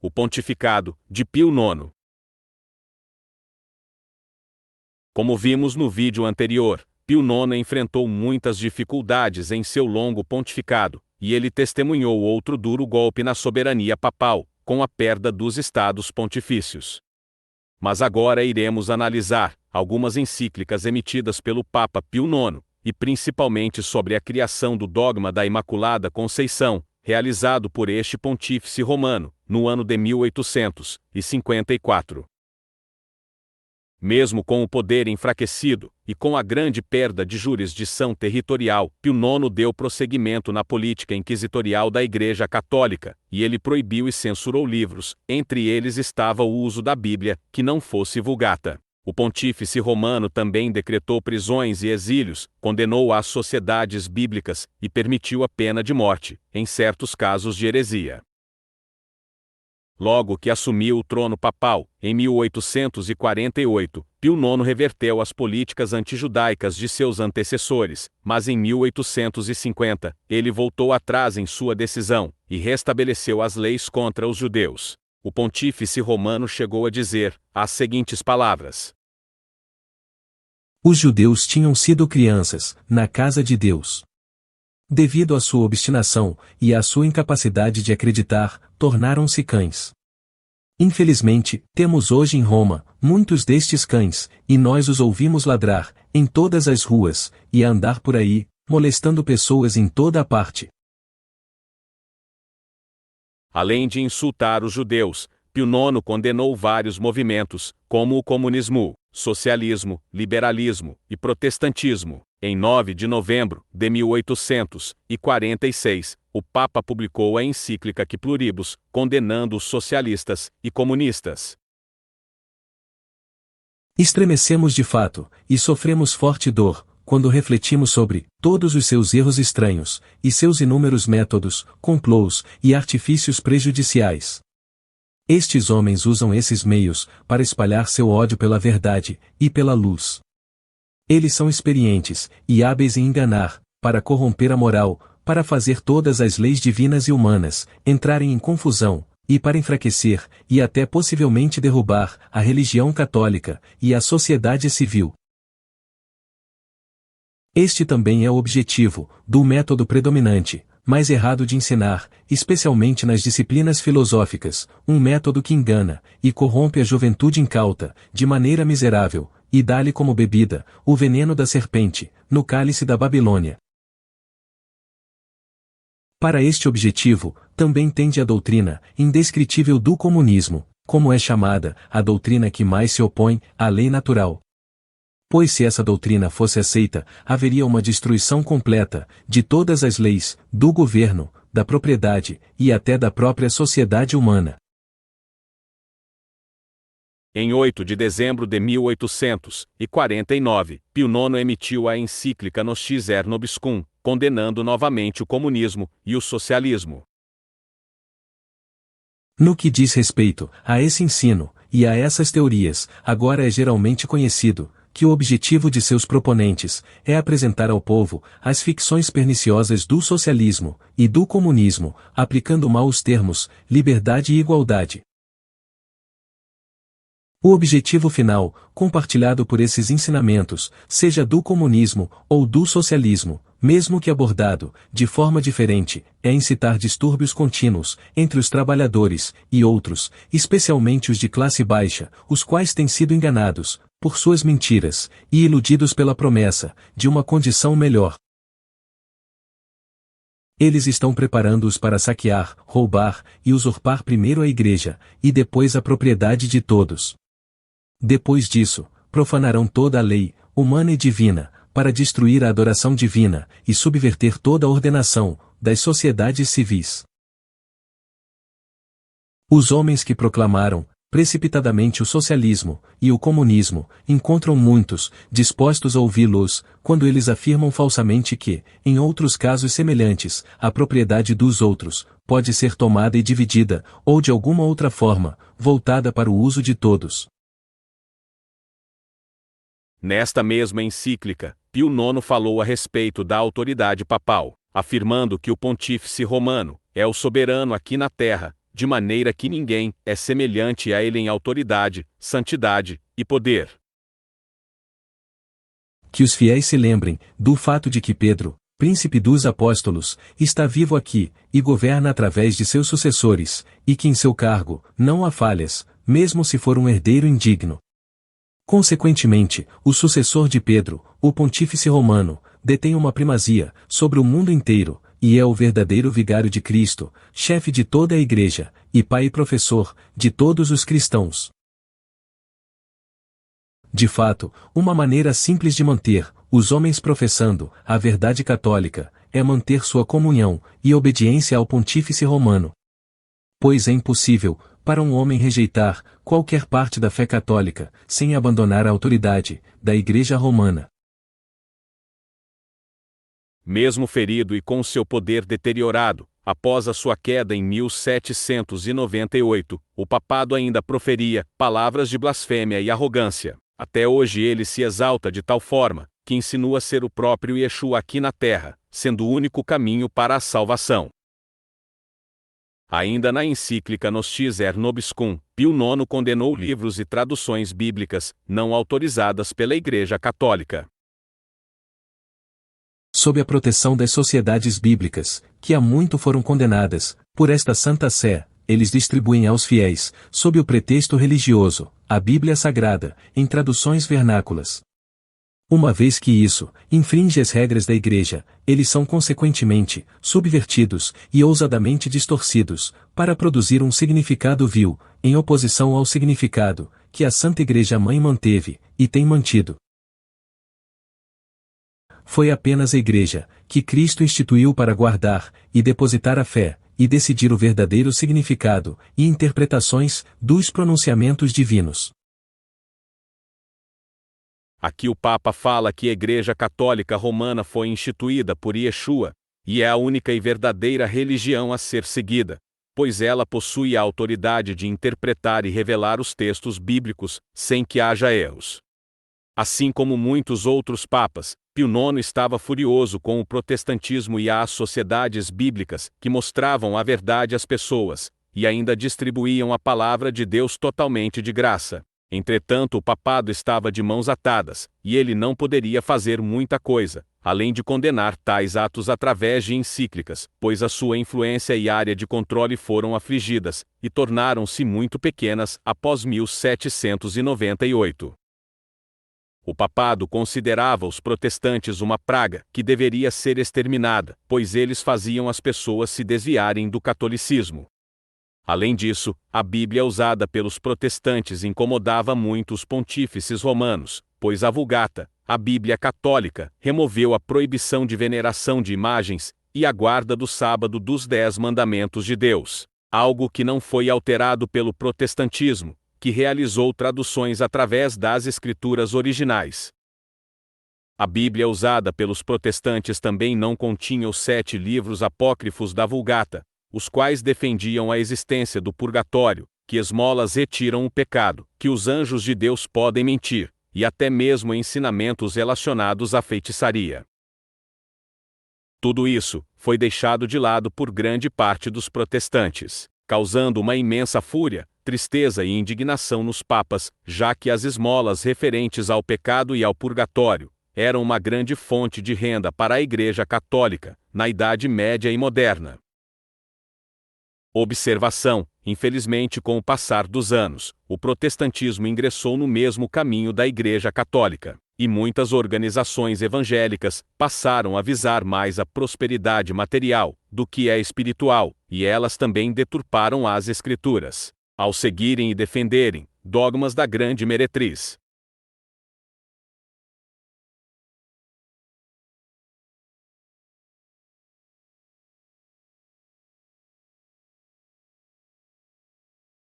O pontificado de Pio IX. Como vimos no vídeo anterior, Pio IX enfrentou muitas dificuldades em seu longo pontificado, e ele testemunhou outro duro golpe na soberania papal, com a perda dos estados pontifícios. Mas agora iremos analisar algumas encíclicas emitidas pelo Papa Pio IX, e principalmente sobre a criação do dogma da Imaculada Conceição, realizado por este pontífice romano, no ano de 1854. Mesmo com o poder enfraquecido, e com a grande perda de jurisdição territorial, Pio IX deu prosseguimento na política inquisitorial da Igreja Católica, e ele proibiu e censurou livros, entre eles estava o uso da Bíblia, que não fosse vulgata. O pontífice romano também decretou prisões e exílios, condenou as sociedades bíblicas, e permitiu a pena de morte, em certos casos de heresia. Logo que assumiu o trono papal, em 1848, Pio IX reverteu as políticas antijudaicas de seus antecessores, mas em 1850, ele voltou atrás em sua decisão, e restabeleceu as leis contra os judeus. O pontífice romano chegou a dizer as seguintes palavras: os judeus tinham sido crianças, na casa de Deus. Devido à sua obstinação, e à sua incapacidade de acreditar, tornaram-se cães. Infelizmente, temos hoje em Roma, muitos destes cães, e nós os ouvimos ladrar, em todas as ruas, e a andar por aí, molestando pessoas em toda a parte. Além de insultar os judeus, Pio IX condenou vários movimentos, como o comunismo, socialismo, liberalismo e protestantismo. Em 9 de novembro de 1846, o Papa publicou a encíclica Que Pluribus, condenando os socialistas e comunistas. Estremecemos de fato, e sofremos forte dor, quando refletimos sobre todos os seus erros estranhos, e seus inúmeros métodos, complôs e artifícios prejudiciais. Estes homens usam esses meios para espalhar seu ódio pela verdade e pela luz. Eles são experientes e hábeis em enganar, para corromper a moral, para fazer todas as leis divinas e humanas entrarem em confusão, e para enfraquecer, e até possivelmente derrubar, a religião católica e a sociedade civil. Este também é o objetivo do método predominante, mais errado de ensinar, especialmente nas disciplinas filosóficas, um método que engana e corrompe a juventude incauta, de maneira miserável, e dá-lhe como bebida o veneno da serpente, no cálice da Babilônia. Para este objetivo, também tende a doutrina indescritível do comunismo, como é chamada, a doutrina que mais se opõe à lei natural. Pois se essa doutrina fosse aceita, haveria uma destruição completa de todas as leis, do governo, da propriedade e até da própria sociedade humana. Em 8 de dezembro de 1849, Pio IX emitiu a encíclica Nostis Nobiscum, condenando novamente o comunismo e o socialismo. No que diz respeito a esse ensino, e a essas teorias, agora é geralmente conhecido que o objetivo de seus proponentes é apresentar ao povo as ficções perniciosas do socialismo e do comunismo, aplicando mal os termos liberdade e igualdade. O objetivo final, compartilhado por esses ensinamentos, seja do comunismo ou do socialismo, mesmo que abordado de forma diferente, é incitar distúrbios contínuos entre os trabalhadores e outros, especialmente os de classe baixa, os quais têm sido enganados por suas mentiras e iludidos pela promessa de uma condição melhor. Eles estão preparando-os para saquear, roubar e usurpar primeiro a igreja, e depois a propriedade de todos. Depois disso, profanarão toda a lei, humana e divina, para destruir a adoração divina, e subverter toda a ordenação das sociedades civis. Os homens que proclamaram precipitadamente o socialismo e o comunismo encontram muitos dispostos a ouvi-los, quando eles afirmam falsamente que, em outros casos semelhantes, a propriedade dos outros pode ser tomada e dividida, ou de alguma outra forma, voltada para o uso de todos. Nesta mesma encíclica, Pio IX falou a respeito da autoridade papal, afirmando que o pontífice romano é o soberano aqui na terra, de maneira que ninguém é semelhante a ele em autoridade, santidade e poder. Que os fiéis se lembrem do fato de que Pedro, príncipe dos apóstolos, está vivo aqui, e governa através de seus sucessores, e que em seu cargo não há falhas, mesmo se for um herdeiro indigno. Consequentemente, o sucessor de Pedro, o pontífice romano, detém uma primazia sobre o mundo inteiro, e é o verdadeiro vigário de Cristo, chefe de toda a Igreja, e pai e professor de todos os cristãos. De fato, uma maneira simples de manter os homens professando a verdade católica é manter sua comunhão e obediência ao pontífice romano. Pois é impossível, para um homem rejeitar qualquer parte da fé católica, sem abandonar a autoridade da Igreja Romana. Mesmo ferido e com seu poder deteriorado, após a sua queda em 1798, o papado ainda proferia palavras de blasfêmia e arrogância. Até hoje ele se exalta de tal forma, que insinua ser o próprio Yeshua aqui na terra, sendo o único caminho para a salvação. Ainda na encíclica Nostis er Nobiscum, Pio IX condenou livros e traduções bíblicas, não autorizadas pela Igreja Católica. Sob a proteção das sociedades bíblicas, que há muito foram condenadas, por esta Santa Sé, eles distribuem aos fiéis, sob o pretexto religioso, a Bíblia Sagrada, em traduções vernáculas. Uma vez que isso infringe as regras da Igreja, eles são consequentemente subvertidos e ousadamente distorcidos, para produzir um significado vil, em oposição ao significado que a Santa Igreja Mãe manteve e tem mantido. Foi apenas a Igreja que Cristo instituiu para guardar e depositar a fé, e decidir o verdadeiro significado e interpretações dos pronunciamentos divinos. Aqui o Papa fala que a Igreja Católica Romana foi instituída por Yeshua, e é a única e verdadeira religião a ser seguida, pois ela possui a autoridade de interpretar e revelar os textos bíblicos, sem que haja erros. Assim como muitos outros papas, Pio IX estava furioso com o protestantismo e as sociedades bíblicas, que mostravam a verdade às pessoas, e ainda distribuíam a palavra de Deus totalmente de graça. Entretanto, o papado estava de mãos atadas, e ele não poderia fazer muita coisa, além de condenar tais atos através de encíclicas, pois a sua influência e área de controle foram afligidas, e tornaram-se muito pequenas após 1798. O papado considerava os protestantes uma praga que deveria ser exterminada, pois eles faziam as pessoas se desviarem do catolicismo. Além disso, a Bíblia usada pelos protestantes incomodava muito os pontífices romanos, pois a Vulgata, a Bíblia católica, removeu a proibição de veneração de imagens e a guarda do sábado dos 10 mandamentos de Deus, algo que não foi alterado pelo protestantismo, que realizou traduções através das escrituras originais. A Bíblia usada pelos protestantes também não continha os 7 livros apócrifos da Vulgata, os quais defendiam a existência do purgatório, que esmolas retiram o pecado, que os anjos de Deus podem mentir, e até mesmo ensinamentos relacionados à feitiçaria. Tudo isso foi deixado de lado por grande parte dos protestantes, causando uma imensa fúria, tristeza e indignação nos papas, já que as esmolas referentes ao pecado e ao purgatório eram uma grande fonte de renda para a Igreja Católica, na Idade Média e Moderna. Observação: infelizmente, com o passar dos anos, o protestantismo ingressou no mesmo caminho da Igreja Católica, e muitas organizações evangélicas passaram a visar mais a prosperidade material do que a espiritual, e elas também deturparam as Escrituras, ao seguirem e defenderem dogmas da grande meretriz.